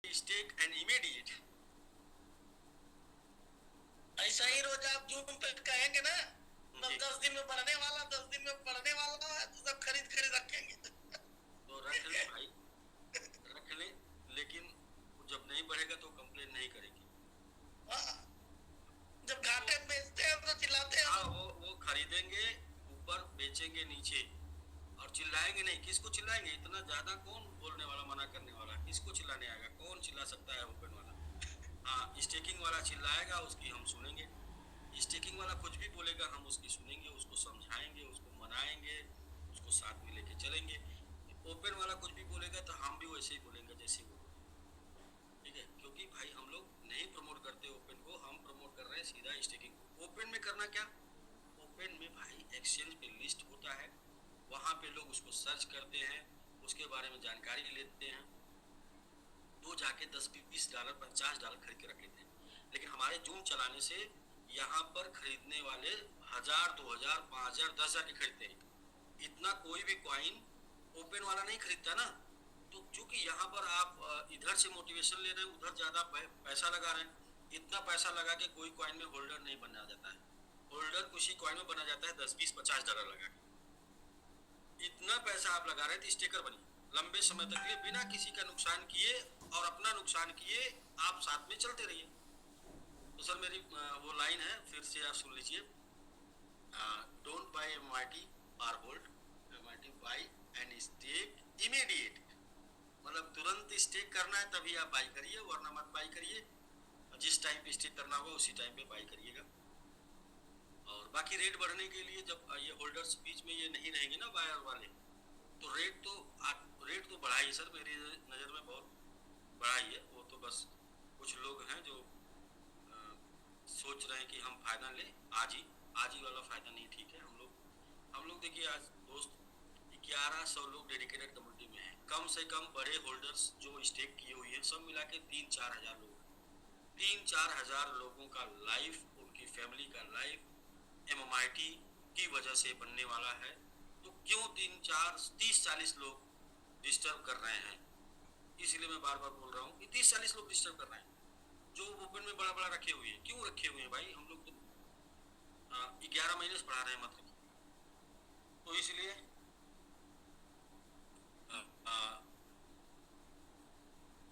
Stake and immediate. ऐसा ही रोज आप zoom पे कहेंगे ना, तो 10 दिन में बढ़ने वाला, 10 दिन में बढ़ने वाला है, तो सब खरीद खरीद रखेंगे। तो रख ले भाई, रख ले, लेकिन जब नहीं बढ़ेगा तो कंप्लेन नहीं करेगी। हाँ, जब घाटे में बेचते हैं तो चिल्लाते हैं। हाँ, वो खरीदेंगे ऊपर, बेचेंगे नीचे, और चिल्लाएंगे नहीं। किसको चिल्लाएंगे? इतना ज्यादा कौन बोलने वाला, मना करने वाला? किसको चिल्लाने आएगा? कौन चिल्ला सकता है ओपन वाला? हाँ, स्टेकिंग वाला चिल्लाएगा, उसकी हम सुनेंगे। स्टेकिंग वाला कुछ भी बोलेगा हम उसकी सुनेंगे, उसको समझाएंगे, उसको मनाएंगे, उसको साथ में लेके चलेंगे। ओपन वाला कुछ भी बोलेगा तो हम भी वैसे ही बोलेंगे जैसे वो, ठीक है? क्योंकि भाई हम लोग नहीं प्रमोट करते ओपन को, हम प्रमोट कर रहे हैं सीधा स्टेकिंग को। ओपन में करना क्या? ओपन में भाई एक्सचेंज पे लिस्ट होता है, वहां पे लोग उसको सर्च करते हैं, उसके बारे में जानकारी लेते हैं, तो जाके 10-20 डॉलर 50 डॉलर खरीद के रख लेते हैं। लेकिन हमारे जूम चलाने से यहाँ पर खरीदने वाले 1000, 2000, 5000, 10,000 के खरीदते हैं। इतना कोई भी कॉइन ओपन वाला नहीं खरीदता ना। तो चूंकि यहाँ पर आप इधर से मोटिवेशन ले रहे हैं, उधर ज्यादा पैसा लगा रहे हैं, इतना पैसा लगा के कोई कॉइन में होल्डर नहीं बना जाता है। होल्डर उसी कॉइन में बना जाता है 10, 20, 50 डॉलर लगा के। इतना पैसा आप लगा रहे थे, स्टेकर बनिए लंबे समय तक लिए, बिना किसी का नुकसान किए और अपना नुकसान किए, आप साथ में चलते रहिए। तो सर मेरी वो लाइन है, फिर से आप सुन लीजिए। डोंट बाय एमआईटी और hold, MIT buy and stake immediate. मतलब तुरंत स्टेक करना है तभी आप बाई करिए, वरना मत बाई करिए। जिस टाइम पे स्टेक करना होगा उसी टाइम पे बाई करिएगा। और बाकी रेट बढ़ने के लिए जब ये होल्डर्स बीच में ये नहीं रहेंगे ना बायर वाले, तो रेट तो बढ़ा ही सर, मेरी नज़र में बहुत बढ़ा ही है। वो तो बस कुछ लोग हैं जो सोच रहे हैं कि हम फायदा लें आज ही वाला फायदा नहीं ठीक है। हम लोग देखिए, आज दोस्त 1100 लोग डेडिकेटेड कम्युनिटी में हैं, कम से कम बड़े होल्डर्स जो स्टेक किए हुए हैं सब मिला के 3-4 हज़ार लोग। 3-4 हज़ार लोगों का लाइफ, उनकी फैमिली का लाइफ एमएमआईटी की वजह से बनने वाला है। तो क्यों 3-4 30-40 लोग डिस्टर्ब कर रहे हैं? इसीलिए मैं बार बार बोल रहा हूँ कि 30-40 लोग डिस्टर्ब कर रहे हैं जो ओपन में बड़ा बड़ा रखे हुए हैं। क्यों रखे हुए हैं भाई? हम लोग तो 11 महीने से बढ़ा रहे हैं, मतलब। तो इसलिए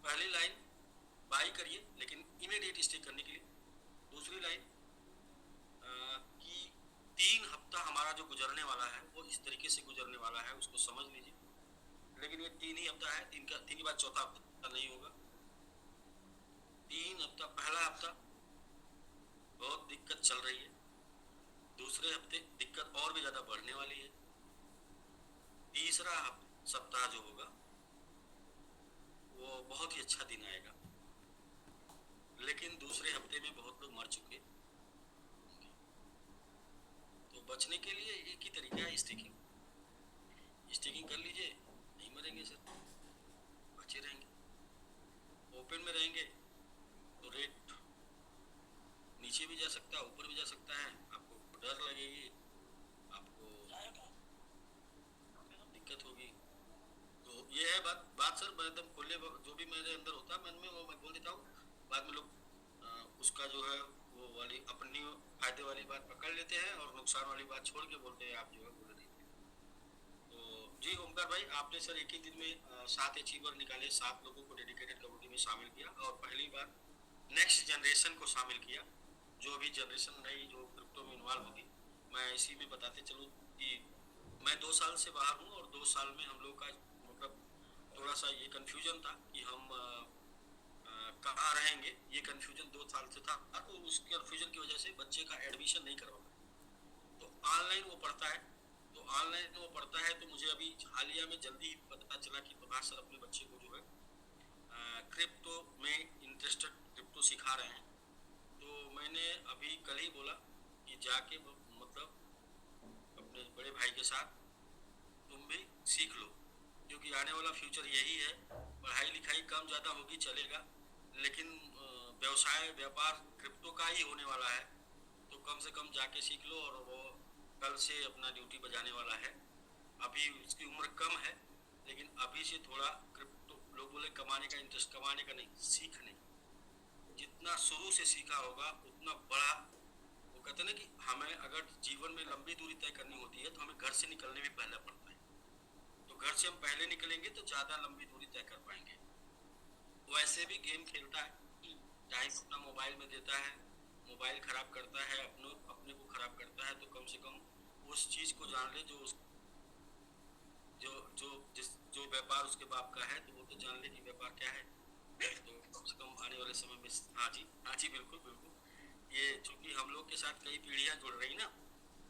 पहली लाइन बाई करिए, लेकिन इमीडिएट स्टे करने के लिए। दूसरी लाइन कि 3 हफ्ता हमारा जो गुजरने वाला है वो इस तरीके से गुजरने वाला है, उसको समझ लीजिए। लेकिन ये 3 ही हफ्ता है, तीन के बाद चौथा हफ्ता नहीं होगा। 3 हफ्ता, पहला हफ्ता बहुत दिक्कत चल रही है, दूसरे हफ्ते दिक्कत और भी ज्यादा बढ़ने वाली है, तीसरा सप्ताह जो होगा वो बहुत ही अच्छा दिन आएगा। लेकिन दूसरे हफ्ते में बहुत लोग मर चुके होंगे। तो बचने के लिए एक ही तरीका है, स्टेकिंग कर लीजिए, नहीं मरेंगे सर, बचे रहेंगे। ओपन में रहेंगे तो रेट नीचे भी जा सकता है, ऊपर भी जा सकता है, आपको डर लगेगी, आपको दिक्कत होगी। तो ये है बात सर, मैं एकदम खुले, जो भी मेरे अंदर होता है मन में वो मैं बोल देता हूँ। बाद में लोग उसका जो है वो वाली अपनी फायदे वाली बात पकड़ लेते हैं और नुकसान वाली बात छोड़ के बोलते हैं आप जो है बोल रही थे। तो जी ओमकार भाई, आपने सर एक ही दिन में 7 अचीवर निकाले, 7 लोगों को डेडिकेटेड कम्युनिटी में शामिल किया और पहली बार नेक्स्ट जनरेशन को शामिल किया। जो भी जनरेशन नई जो क्रिप्टो में इन्वॉल्व होगी, मैं इसी में बताते चलूँ कि मैं 2 साल से बाहर हूँ और 2 साल में हम लोग का मतलब थोड़ा सा ये कन्फ्यूजन था कि हम कहाँ रहेंगे। ये कन्फ्यूजन 2 साल से था, तो उस कन्फ्यूजन की वजह से बच्चे का एडमिशन नहीं करवा पाए। तो ऑनलाइन वो पढ़ता है, तो मुझे अभी हालिया में जल्दी पता चला कि प्रभास सर अपने बच्चे को जो है क्रिप्टो में इंटरेस्टेड, क्रिप्टो सिखा रहे हैं। तो मैंने अभी कल ही बोला कि जाके मतलब अपने बड़े भाई के साथ तुम भी सीख लो, क्योंकि आने वाला फ्यूचर यही है। पढ़ाई लिखाई कम ज़्यादा होगी चलेगा, लेकिन व्यवसाय व्यापार क्रिप्टो का ही होने वाला है। तो कम से कम जाके सीख लो। और वो कल से अपना ड्यूटी बजाने वाला है। अभी उसकी उम्र कम है, लेकिन अभी से थोड़ा क्रिप्टो लोग बोले कमाने का इंटरेस्ट, कमाने का नहीं, सीखने। जितना शुरू से सीखा होगा उतना बड़ा। वो कहते हैं ना कि हमें अगर जीवन में लंबी दूरी तय करनी होती है तो हमें घर से निकलने भी पहले पड़ता है। तो घर से हम पहले निकलेंगे तो ज़्यादा लंबी दूरी तय कर पाएंगे। वैसे भी गेम खेलता है, टाइम अपना मोबाइल में देता है, मोबाइल खराब करता है, अपने अपने को खराब करता है। तो कम से कम उस चीज़ को जान ले जो जो जो जिस जो व्यापार उसके बाप का है, तो वो तो जान ले कि व्यापार क्या है। तो कम से कम आने वाले समय में, हाँ जी, हाँ जी, बिल्कुल बिल्कुल। ये चूंकि हम लोग के साथ कई पीढ़ियां जुड़ रही ना,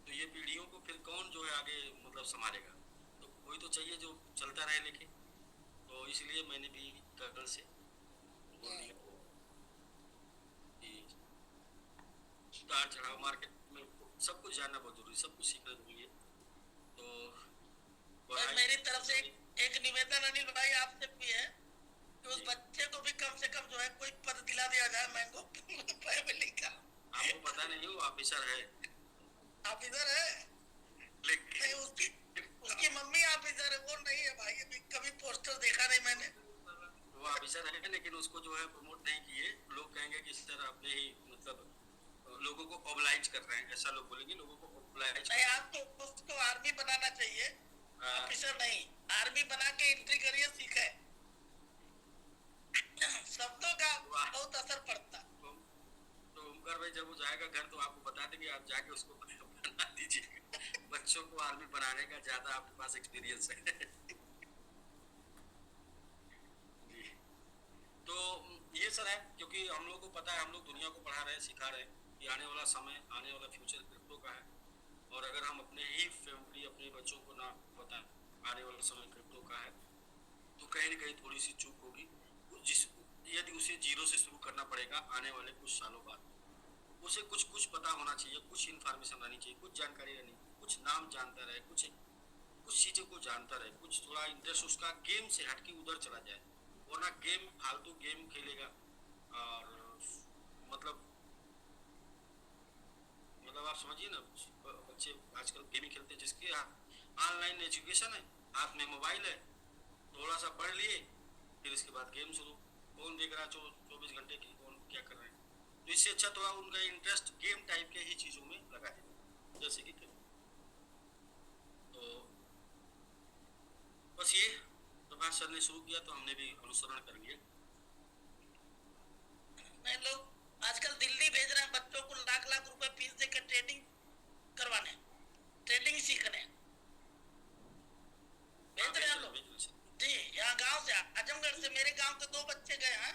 तो ये पीढ़ियों को फिर कौन जो है आगे मतलब संभालेगा। तो कोई तो चाहिए जो चलता रहे लेके। तो इसलिए मैंने भी कल से बोल दिया कि उतार चढ़ाव मार्केट में सब कुछ जानना बहुत जरूरी, सब कुछ सीखना जरूरी है। तो बस मेरी तरफ से एक निवेदन अनिल भाई आपसे भी है कि उस बच्चे को भी कम से कम जो है कोई पद दिला दिया जाए मैंगो फैमिली का। आपको पता नहीं वो ऑफिसर है, ऑफिसर है लेकिन नहीं, उसकी उसकी मम्मी ऑफिसर है, वो नहीं है भाई। अभी कभी पोस्टर देखा नहीं मैंने। वो ऑफिसर है लेकिन उसको जो है प्रमोट नहीं किए। लोग कहेंगे कि सर आपने ही मतलब लोगों को ऑब्लाइज कर रहे हैं, ऐसा लोग बोलेंगे, लोगों को ऑब्लाइज। नहीं, आपको उसको आर्मी बनाना चाहिए, ऑफिसर नहीं। आर्मी बना के एंट्री करिए, सीखे। शब्दों का बहुत असर पड़ता। तो ओमकार भाई जब वो जाएगा घर तो आपको बता देंगे, आप जाके उसको बना दीजिएगा। बच्चों को आर्मी बनाने का ज्यादा आपके पास एक्सपीरियंस है। जी। तो ये सर है, क्योंकि हम लोग को पता है, हम लोग दुनिया को पढ़ा रहे हैं, सिखा रहे हैं कि आने वाला समय, आने वाला फ्यूचर क्रिप्टो का है। और अगर हम अपने ही फैमिली, अपने बच्चों को ना बताएं आने वाला समय क्रिप्टो का है, तो कहीं ना कहीं थोड़ी सी चूक होगी। जिस यदि उसे जीरो से शुरू करना पड़ेगा आने वाले कुछ सालों बाद, उसे कुछ कुछ पता होना चाहिए, कुछ इन्फॉर्मेशन रहनी चाहिए, कुछ जानकारी रहनी, कुछ नाम जानता रहे, कुछ कुछ चीज़ों को जानता रहे, कुछ थोड़ा इंटरेस्ट उसका गेम से हटके उधर चला जाए। वरना गेम, फालतू गेम खेलेगा और मतलब मतलब आप समझिए ना, बच्चे आजकल गेम खेलते हैं, जिसके ऑनलाइन एजुकेशन है, हाथ में मोबाइल है, थोड़ा सा पढ़ लिए, फिर इसके बाद गेम शुरू। कौन देख रहा है 24 घंटे की, कौन क्या कर रहे हैं। तो इससे अच्छा थोड़ा उनका इंटरेस्ट गेम टाइप के ही चीज़ों में लगा देना, जैसे कि खेल। तो बस ये प्रभात सर ने शुरू किया तो हमने भी अनुसरण कर लिया। नहीं, लोग आजकल दिल्ली भेज रहे हैं बच्चों को, लाख लाख रुपए फीस देकर ट्रेडिंग करवाने, ट्रेडिंग सीखने भेज रहे हैं लोग। जी, यहाँ गांव से, आजमगढ़ से मेरे गांव के 2 बच्चे गए हैं,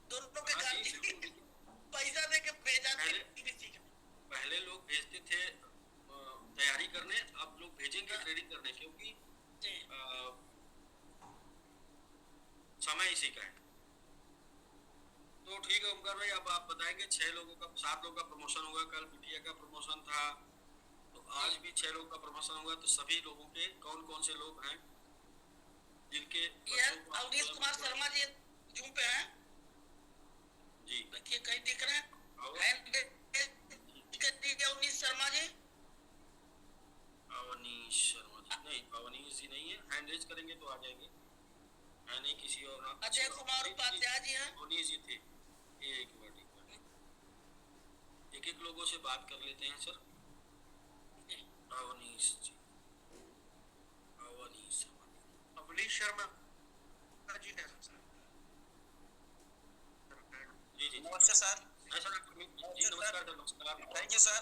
दोनों के गांव पैसा दे के भेजा सीखने। पहले लोग भेजते थे तैयारी करने, अब लोग भेजेंगे ट्रेडिंग करने, क्योंकि समय इसी का है। तो ठीक है ओमकार भाई, अब आप बताएंगे 6 लोगों का, 7 लोगों का प्रमोशन होगा। कल बिटिया का प्रमोशन था, तो आज भी 6 लोगों का प्रमोशन होगा। तो सभी लोगों के कौन कौन से लोग हैं जिनके अवनीश कुमार शर्मा जी जूम पे हैं जी, देखिए कहीं दिख रहे हैं। अवनीश शर्मा जी, अवनीश शर्मा जी नहीं, अवनीश जी नहीं है। हैंड रेज करेंगे तो आ जाएंगे, है नहीं किसी और नाम। अजय कुमार उपाध्याय जी हैं। अवनीश जी थे। एक मिनट, एक एक लोगों से बात कर लेते हैं सर। अवनीश जी, अवनीश शर्मा जी है सर। जी जी नमस्ते सर। जी नमस्कार सर, नमस्कार। Thank you sir.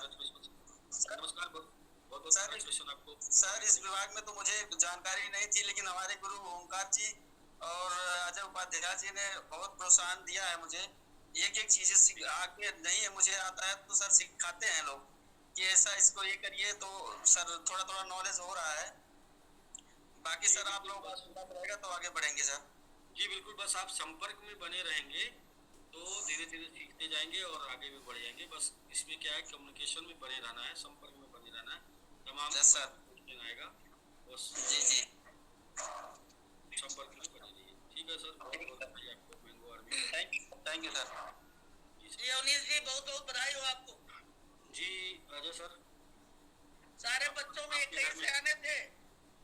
नमस्कार, बहुत बहुत सर आपको। सर इस विभाग में तो मुझे जानकारी नहीं थी, लेकिन हमारे गुरु ओमकार जी और अजय उपाध्याय जी ने बहुत प्रोत्साहन दिया है मुझे। एक एक चीजें आगे नहीं है मुझे आता है तो सर सिखाते हैं लोग कि ऐसा इसको ये करिए, तो सर थोड़ा थोड़ा नॉलेज हो रहा है। बाकी सर आप लोग रहेगा तो आगे बढ़ेंगे सर। जी बिल्कुल, बस आप संपर्क में बने रहेंगे तो धीरे धीरे सीखते जाएंगे और आगे भी बढ़ जाएंगे। बस इसमें क्या है, कम्युनिकेशन में बने रहना है, संपर्क में बने रहना है। तमाम क्वेश्चन आएगा, बस जी जी संपर्क में बने रहिए। ठीक है सर, बहुत बहुत बधाई आपको mango army. Thank you sir. जी अवनीश जी, बहुत बहुत बधाई हो आपको। जी अजय सर, सारे बच्चों में 21 से आने थे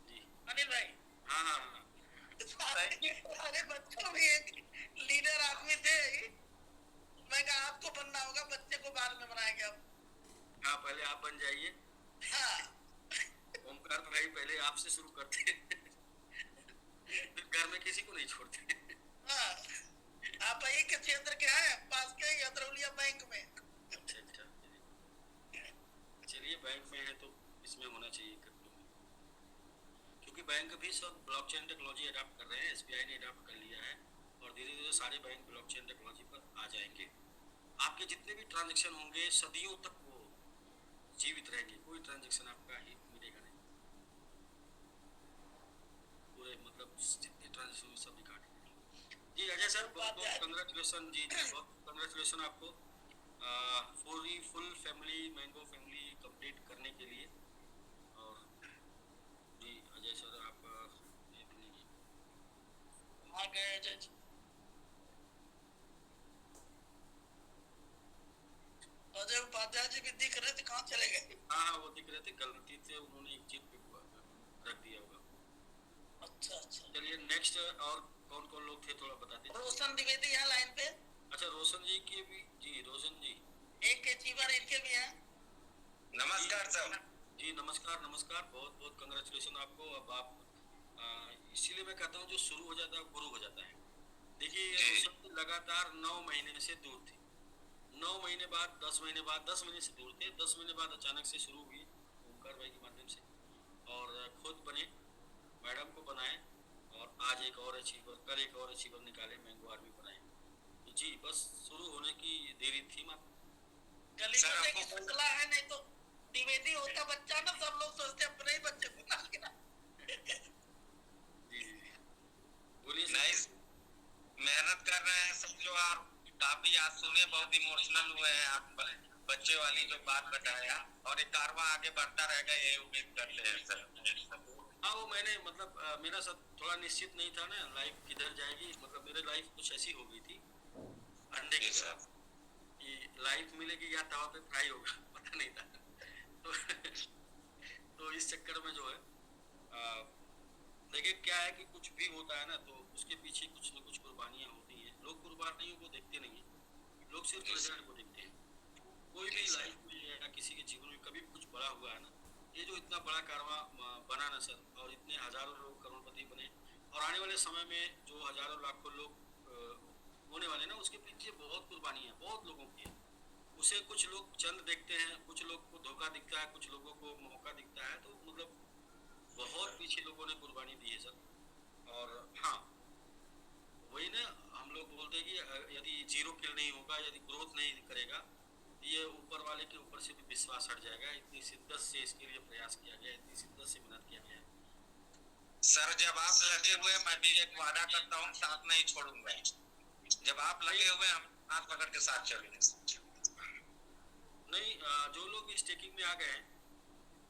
जी अनिल भाई। हाँ हाँ हाँ, सारे बच्चों में एक लीडर आदमी थे ही। मैं कहा आपको बनना होगा, बच्चे को बाद में बनाएंगे अब। हाँ, पहले आप बन जाइए। हाँ, ओमकार भाई पहले आपसे शुरू करते हैं, फिर घर में किसी को नहीं छोड़ते। हाँ, आप वही के क्षेत्र के हैं, पास के ही अदरौलिया बैंक में। अच्छा अच्छा, चलिए बैंक में है तो इसमें होना चाहिए क्रिप्टो में, क्योंकि बैंक भी सब ब्लॉकचेन टेक्नोलॉजी अडॉप्ट कर रहे हैं। एसबीआई ने अडॉप्ट कर लिया है और धीरे धीरे सारे बैंक ब्लॉकचेन टेक्नोलॉजी पर आ जाएंगे। आपके जितने भी ट्रांजेक्शन होंगे सदियों तक वो जीवित रहेंगे, कोई ट्रांजेक्शन आपका ही मिलेगा नहीं। पूरे मतलब जितने ट्रांजेक्शन सब रिकॉर्ड हैं। जी अजय सर, बहुत बहुत कंग्रेचुलेसन। जी जी, बहुत कंग्रेचुलेसन आपको पूरी full family mango family complete करने के लिए। और जी अजय सर आप देख लीजिए। आ गए जज। अजय उपाध्याय जी भी दिख रहे थे, कहाँ चले गए? हाँ हाँ, वो दिख रहे थे, गलती से उन्होंने एक चीज पे रख दिया होगा। अच्छा अच्छा। चलिए नेक्स्ट, और कौन कौन लोग थे थोड़ा बता दीजिए। रोशन द्विवेदी यहाँ लाइन पे। अच्छा, रोशन जी की भी। जी रोशन जी, एक अचीवर इनके भी हैं। नमस्कार सर। जी नमस्कार नमस्कार, बहुत बहुत कंग्रेचुलेसन आपको। अब आप इसीलिए मैं कहता हूँ जो शुरू हो जाता है गुरु हो जाता है। देखिए रोशन लगातार 9 महीने से दूर थे, 9 महीने बाद 10 महीने बाद 10 महीने से दूर थे, 10 महीने बाद अचानक से शुरू हुई ओमकार भाई के माध्यम से, और खुद बने, मैडम को बनाए, और आज एक और अचीवर, कल एक और अचीवर निकाले, मैंगो आर्मी बनाए। तो जी बस शुरू होने की देरी थी मात्र। गली में की श्रृंखला है, नहीं तो द्विवेदी होता बच्चा ना, सब लोग सोचते अपने ही बच्चे को ना लेना। जी जी बोलिए नाइस, मेहनत कर रहे हैं सब लोग। और काफी आज सुने, बहुत इमोशनल हुए हैं आप बच्चे वाली जो बात बताया, और एक कारवां आगे बढ़ता रहेगा ये उम्मीद करते हैं सर। हाँ, वो मैंने मतलब मेरा सब थोड़ा निश्चित नहीं था ना लाइफ किधर जाएगी। मतलब मेरे लाइफ कुछ ऐसी हो गई थी अंडे की तरह कि लाइफ मिलेगी या तवा पे फ्राई होगा, पता नहीं था। तो इस चक्कर में जो है देखिए क्या है कि कुछ भी होता है ना तो उसके पीछे कुछ न कुछ कुर्बानियां होती हैं। लोग कुर्बानियों को देखते नहीं है, लोग सिर्फ रिजल्ट को देखते हैं। कोई भी लाइफ में या किसी के जीवन में कभी कुछ बड़ा हुआ है ना, ये जो इतना बड़ा कारवां बना ना सर, और इतने हजारों लोग करोड़पति बने, और आने वाले समय में जो हजारों लाखों लोग होने वाले ना, उसके पीछे बहुत कुर्बानी है, बहुत लोगों की है। उसे कुछ लोग चंद देखते हैं, कुछ लोग को धोखा दिखता है, कुछ लोगों को मौका दिखता है, तो मतलब बहुत पीछे लोगों ने कुर्बानी दी है सर। और हाँ, वही ना हम लोग बोलते हैं कि यदि जीरो किल नहीं होगा, यदि ग्रोथ नहीं करेगा, ये ऊपर वाले के ऊपर से भी विश्वास हट जाएगा। इतनी शिद्दत से इसके लिए प्रयास किया गया, इतनी शिद्दत से मेहनत किया गया। सर जब आप लगे हुए, मैं भी एक वादा करता हूँ, साथ नहीं छोड़ूंगा। जब आप लगे हुए हम हाथ पकड़ के साथ चलेंगे। नहीं, जो लोग स्टेकिंग में आ गए हैं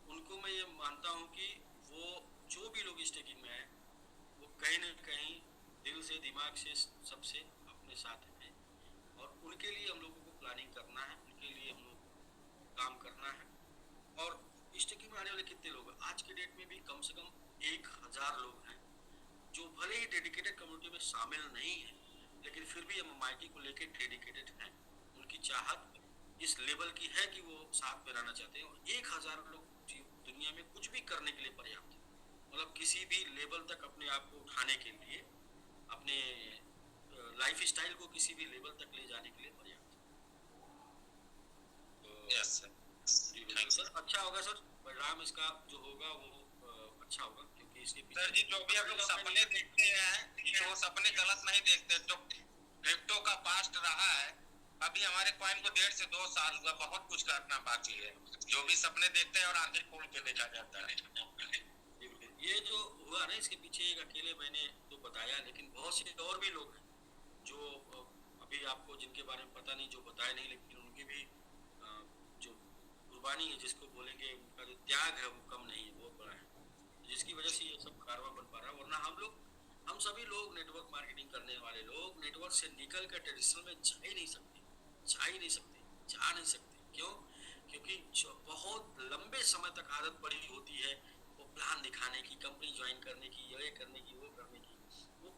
उनको मैं ये मानता हूँ कि वो जो भी लोग स्टेकिंग में आए वो कहीं ना कहीं दिल से, दिमाग से, सबसे अपने साथ हैं, और उनके लिए हम लोगों को प्लानिंग करना है, उनके लिए हम लोग को काम करना है। और स्टेकिंग में आने वाले कितने लोग हैं आज के डेट में भी, कम से कम 1000 लोग हैं जो भले ही डेडिकेटेड कम्युनिटी में शामिल नहीं है, लेकिन फिर भी एमएमआईटी को लेकर डेडिकेटेड हैं। उनकी चाहत इस लेवल की है कि वो साथ में रहना चाहते हैं, और 1000 लोग दुनिया में कुछ भी करने के लिए पर्याप्त है। मतलब किसी भी लेवल तक अपने आप को उठाने के लिए, अपने लाइफ स्टाइल को किसी भी लेवल तक ले जाने के लिए पर्याप्त है। तो यस सर, सर अच्छा होगा सर, परिणाम इसका जो होगा वो अच्छा होगा, क्योंकि इसके पीछे सर जी जो भी हम लोग सपने देखते हैं तो सपने गलत नहीं देखते। तो क्रिप्टो का पास्ट रहा है, अभी हमारे कॉइन को 1.5 से 2 साल हुआ, बहुत कुछ करना बाकी है। जो भी सपने देखते हैं और आगे खोल के देखा जाता है। ये जो हुआ ना, इसके पीछे एक अकेले मैंने तो बताया, लेकिन बहुत से और भी लोग हैं जो अभी आपको जिनके बारे में पता नहीं, जो बताए नहीं, लेकिन उनकी भी जो कुर्बानी है जिसको बोलेंगे, उनका जो त्याग है वो कम नहीं है, बहुत बड़ा है, जिसकी वजह से ये सब कारवां बन पा रहा है। वरना हम सभी लोग नेटवर्क मार्केटिंग करने वाले लोग नेटवर्क से निकल कर ट्रेडिशनल में जा ही नहीं सकते, जा नहीं सकते। क्यों? क्योंकि बहुत लंबे समय तक आदत पड़ी होती है वो प्लान दिखाने की, कंपनी ज्वाइन करने की, ये करने की, वो करने की,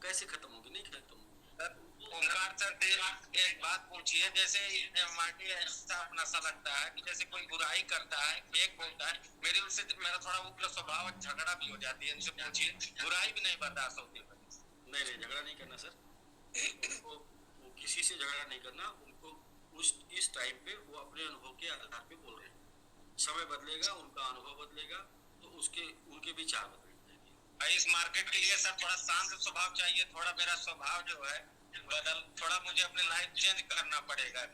कैसे खत्म होगी? नहीं खत्म होगी। ओमकार सर से एक बात पूछिए, जैसे मार्टी ऐसा अपना सा लगता है कि जैसे कोई बुराई करता है, फेक बोलता है, मेरे उनसे मेरा थोड़ा उग्र स्वभाव, झगड़ा भी हो जाती है। उनसे पूछिए, बुराई भी नहीं बर्दाश्त होती है। नहीं, झगड़ा नहीं करना सर। उनको वो किसी से झगड़ा नहीं करना। उनको उस इस टाइम पे वो अपने अनुभव के आधार पे बोल रहे हैं। समय बदलेगा, उनका अनुभव बदलेगा, तो उसके उनके विचार बदलेंगे। इस मार्केट के लिए सर थोड़ा शांत स्वभाव चाहिए। थोड़ा मेरा स्वभाव जो है बदल, थोड़ा मुझे अपने लाइफ चेंज करना पड़ेगा।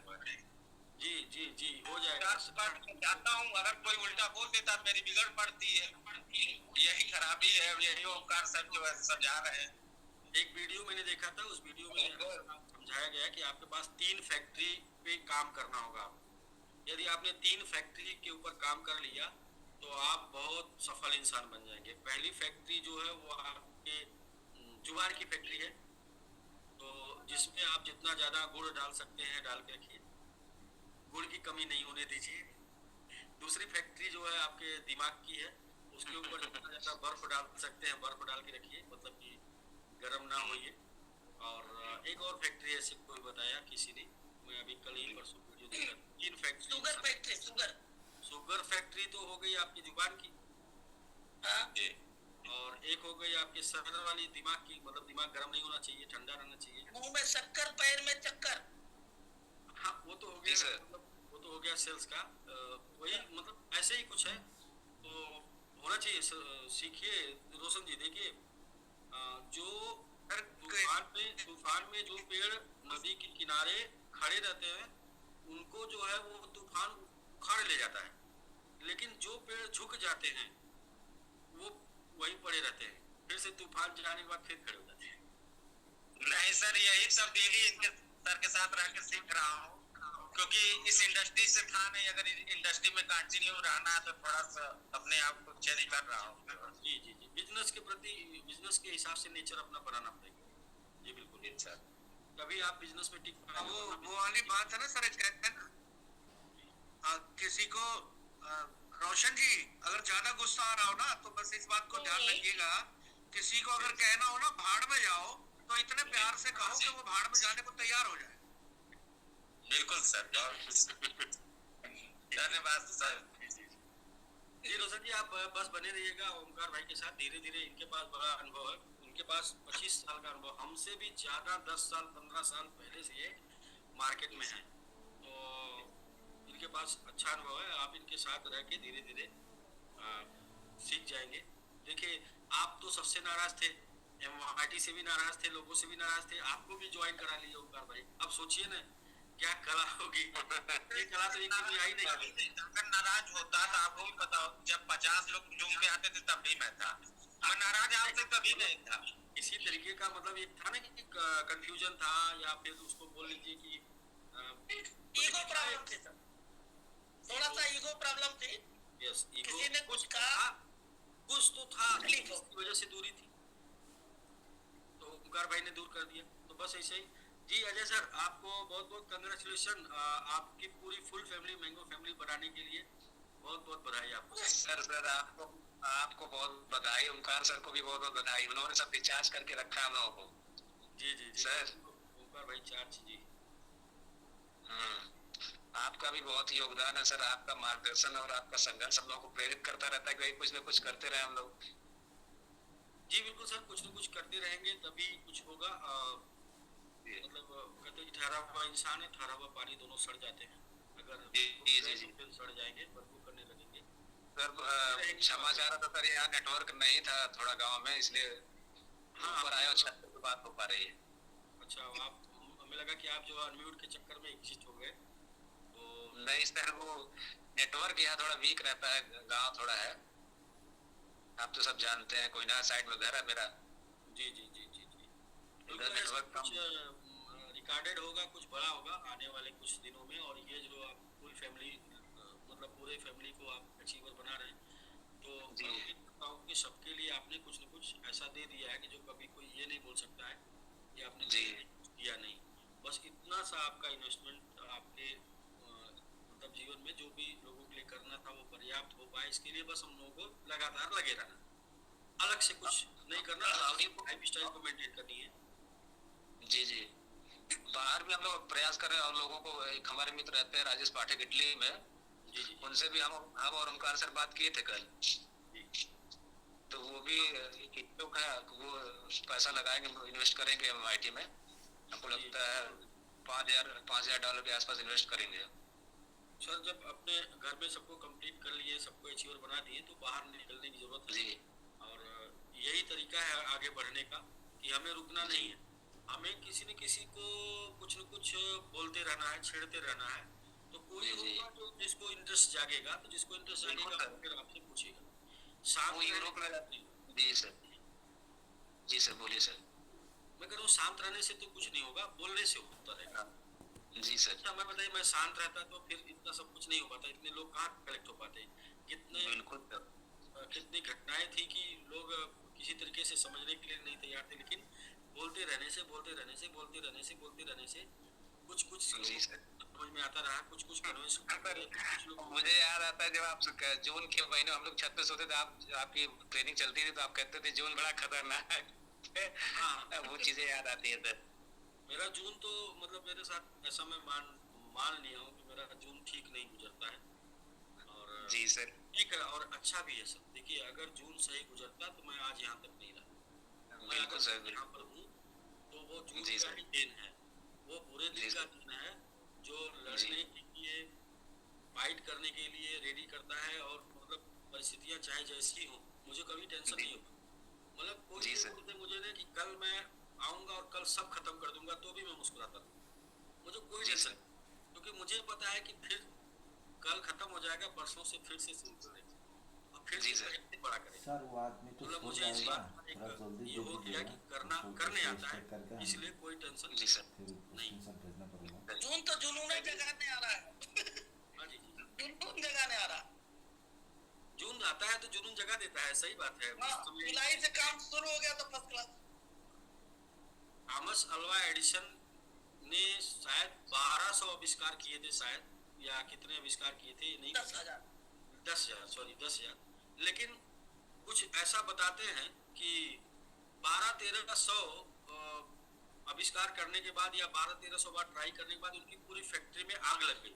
जी हो जाएगा। चाहता हूँ, अगर कोई उल्टा बोल देता मेरी बिगड़ पड़ती है। यही खराबी है, यही ओमकार सर जो है समझा रहे हैं। एक वीडियो मैंने देखा था, उस वीडियो में समझाया गया कि आपके पास 3 फैक्ट्री पे काम करना होगा। यदि आपने 3 फैक्ट्री के ऊपर काम कर लिया तो आप बहुत सफल इंसान बन जाएंगे। पहली फैक्ट्री जो है वो आपके जुबान की फैक्ट्री है, तो जिसमें आप जितना ज़्यादा गुड़ डाल सकते हैं डाल के रखिए, गुड़ की कमी नहीं होने दीजिए। दूसरी फैक्ट्री जो है आपके दिमाग की है, उसके ऊपर जितना ज़्यादा बर्फ डाल सकते हैं बर्फ डाल के रखिए, मतलब कि गर्म ना होइए। और एक और फैक्ट्री ऐसे कोई बताया किसी ने, मैं अभी कल ही परसों वीडियो देखा, 3 factory. Sugar factory, sugar factory तो हो गई आपकी जुबान की, हाँ, और एक हो गई आपके सर वाली दिमाग की, मतलब दिमाग गर्म नहीं होना चाहिए, ठंडा रहना चाहिए। मुंह में शक्कर, पैर में चक्कर। हाँ वो तो हो गया, मतलब वो तो हो गया सेल्स का। वही मतलब ऐसे ही कुछ है तो होना चाहिए। सीखिए रोशन जी, देखिए जो तूफान में जो पेड़ नदी के किनारे खड़े रहते हैं उनको जो है वो तूफान उखाड़ ले जाता है, लेकिन जो पेड़ झुक जाते हैं वो वहीं पड़े रहते हैं, फिर से तूफान जाने के बाद फिर खड़े हो जाते हैं। नहीं सर, यही तब्दीली इनके सर के साथ रह के सीख रहा हूँ, क्योंकि इस इंडस्ट्री से था नहीं। अगर इंडस्ट्री में कंटिन्यू रहना है तो थोड़ा सा अपने आप को चेंज कर रहा हूँ। जी बिजनेस के प्रति, बिजनेस के हिसाब से नेचर अपना बनाना पड़ेगा। जी बिल्कुल सर, तभी आप बिजनेस में टिक पाएंगे। वो वाली बात है ना सर, कहते हैं ना किसी को रोशन जी अगर ज्यादा गुस्सा आ रहा हो ना तो बस इस बात को ध्यान रखिएगा, किसी को अगर कहना हो ना भाड़ में जाओ तो इतने प्यार से कहो कि वो भाड़ में जाने को तैयार हो जाए। बिल्कुल सर, धन्यवाद सर। जी रोशन जी, आप बस बने रहिएगा ओमकार भाई के साथ। धीरे धीरे इनके पास बड़ा अनुभव है, उनके पास 25 साल का अनुभव, हमसे भी ज्यादा 10 साल 15 साल पहले से ये मार्केट में है, तो इनके पास अच्छा अनुभव है। आप इनके साथ रह के धीरे धीरे सीख जाएंगे। देखिए आप तो सबसे नाराज थे, MIT से भी नाराज थे, लोगों से भी नाराज थे, आपको भी ज्वाइन करा लिया ओमकार भाई। अब सोचिए ना क्या कला होगी। ये कला तो एक दिन आई नहीं। अगर नाराज होता तो आपको भी बताओ, जब 50 लोग जूम पे आते थे तब भी मैं था। मैं नाराज आपसे कभी नहीं था। इसी तरीके का मतलब एक था ना कि कंफ्यूजन था, या फिर उसको बोल लीजिए कि ईगो प्रॉब्लम थी सर, थोड़ा सा ईगो प्रॉब्लम थी। यस, किसी ने कुछ कहा, कुछ तो था, तकलीफ हो, इसकी वजह से दूरी थी, तो ओमकार भाई ने दूर कर दिया। तो बस ऐसे ही। जी अजय सर, आपको बहुत बहुत कंग्रेचुलेशन, आपकी पूरी फुल फैमिली, मैंगो फैमिली बनाने के लिए बहुत बहुत बधाई आपको। सर आपको बहुत बधाई, ओमकार सर को भी बहुत बहुत बधाई, उन्होंने सब रिचार्ज करके रखा हम लोगों को। जी सर, ओमकार भाई चार्ज जी। आपका भी बहुत योगदान है सर, आपका मार्गदर्शन और आपका संघर्ष हम लोगों को प्रेरित करता रहता है कि भाई कुछ न कुछ करते रहे हम लोग। जी बिल्कुल सर, कुछ न कुछ करते रहेंगे तभी कुछ होगा। मतलब कहते हैं ठहरा हुआ इंसान है, ठहरा हुआ पानी दोनों सड़ जाते हैं, अगर जी फिर सड़ जाएंगे, बदबू करने लगेंगे। सर क्षमा चाह रहा था सर, यहाँ नेटवर्क नहीं था थोड़ा गांव में, इसलिए ऊपर आया, छत पे बात हो पा रही है। अच्छा, आप हमें लगा कि आप जो अनम्यूट के चक्कर में एग्जिस्ट हो गए, तो नहीं सर, वो नेटवर्क यहाँ थोड़ा वीक रहता है, गांव थोड़ा है, आप तो सब जानते हैं, कोई नया साइड में घर है मेरा। जी नेटवर्क कुछ रिकॉर्डेड होगा, कुछ बड़ा होगा आने वाले कुछ दिनों में। और ये जो आप पूरी फैमिली, मतलब पूरे फैमिली को आप अचीवर बना रहे हैं, तो मैं उम्मीद करता हूँ कि सबके लिए आपने कुछ न कुछ ऐसा दे दिया है कि जो कभी कोई ये नहीं बोल सकता है कि आपने दिया नहीं। बस इतना सा आपका इन्वेस्टमेंट आपके मतलब जीवन में जो भी लोगों के लिए करना था वो पर्याप्त हो पाए, इसके लिए बस हम लोगों को लगातार लगे रहना। अलग से कुछ नहीं करना, लाइफ स्टाइल को मेंटेन करनी है। जी जी, बाहर भी हम लोग प्रयास कर रहे हैं और लोगों को, एक हमारे मित्र रहते हैं राजेश पाठक इटली में, जी जी उनसे भी हम और ओमकार सर बात किए थे कल, जी। तो वो भी इच्छुक है, वो पैसा लगाएंगे, इन्वेस्ट करेंगे MIT में, हमको लगता है $5,000 के आसपास इन्वेस्ट करेंगे। सर जब अपने घर में सबको कंप्लीट कर लिए, सबको अचीवर बना दिए, तो बाहर निकलने की जरूरत है। जी और यही तरीका है आगे बढ़ने का, कि हमें रुकना नहीं है, हमें किसी न किसी को कुछ न कुछ बोलते रहना है, छेड़ते रहना है। तो कोई जी, जी। होगा जो जिसको इंटरेस्ट जागेगा, तो जिसको इंटरेस्ट बिल्कुल जागेगा सर। वो फिर आपसे पूछेगा। शांत वो रहने यूरोप में, से- जी सर, जी सर बोलिए सर। मैं कह रहा हूँ शांत रहने से तो कुछ नहीं होगा, बोलने से होता रहेगा। जी सर, अच्छा मैं बताइए, मैं शांत रहता तो फिर इतना सब कुछ नहीं हो पाता, इतने लोग कहाँ कलेक्ट हो पाते। कितने बिल्कुल सर, कितनी घटनाएं थी कि लोग किसी तरीके से समझने के लिए नहीं तैयार थे, लेकिन बोलते रहने से बोलते रहने से बोलते रहने से बोलते रहने से कुछ कुछ जी सर। समझ में आता रहा, कुछ कुछ कन्विंस कुछ लोग। मुझे याद आता है जब आप जून के महीने हम लोग छत पे सोते थे, आपकी ट्रेनिंग चलती थी, तो आप कहते थे जून बड़ा खतरनाक है। हाँ वो चीजें याद आती है सर। मेरा जून तो मतलब मेरे साथ ऐसा मैं मान लिया हूँ कि मेरा जून ठीक नहीं गुजरता है। और जी सर, ठीक है और अच्छा भी है सर। देखिए अगर जून सही गुजरता तो मैं आज यहाँ तक नहीं रहा। मैं बिल्कुल अगर सर, यहाँ पर हूँ तो वो जून जी का सर। ही दिन है, वो बुरे जी दिन का सर। दिन है जो लड़ने के लिए, फाइट करने के लिए रेडी करता है। और मतलब परिस्थितियाँ चाहे जैसी हो, मुझे कभी टेंशन नहीं होता। मतलब कोई जी ये सर। बोलते मुझे नहीं कि कल मैं आऊँगा और कल सब खत्म कर दूंगा, तो भी मैं मुस्कुराता रहूँ, मुझे कोई जी टेंशन सर। नहीं। क्योंकि मुझे पता है कि फिर कल खत्म हो जाएगा, परसों से फिर से शुरू करेंगे और फिर जी से सर। पहले बड़ा करेंगे। सर वो आदमी तो मतलब सो मुझे इस जाएगा, बात का थोड़ा जल्दी एक दे ये हो गया दीजिएगा कि करना उसको, करने कैसे आता है, स्टेक करके हम इसलिए कोई टेंशन जी सर। फिर नहीं। स्क्रीनशॉट भेजना पड़ेगा। जून तो जुनून ही जगाने आ रहा है। हाँ जी जी, जुनून जगाने आ रहा है। जून आता है तो जुनून जगा देता है, सही बात है। हाँ, उस समय जुलाई से काम शुरू हो गया तो first class. Thomas Alva Edison ने शायद 1200 आविष्कार किए थे, शायद, या कितने आविष्कार किए थे ये नहीं, 10,000। 10,000, सॉरी 10,000। लेकिन कुछ ऐसा बताते हैं कि 1200-1300 आविष्कार करने के बाद या 1200-1300 बार ट्राई करने के बाद उनकी पूरी फैक्ट्री में आग लग गई।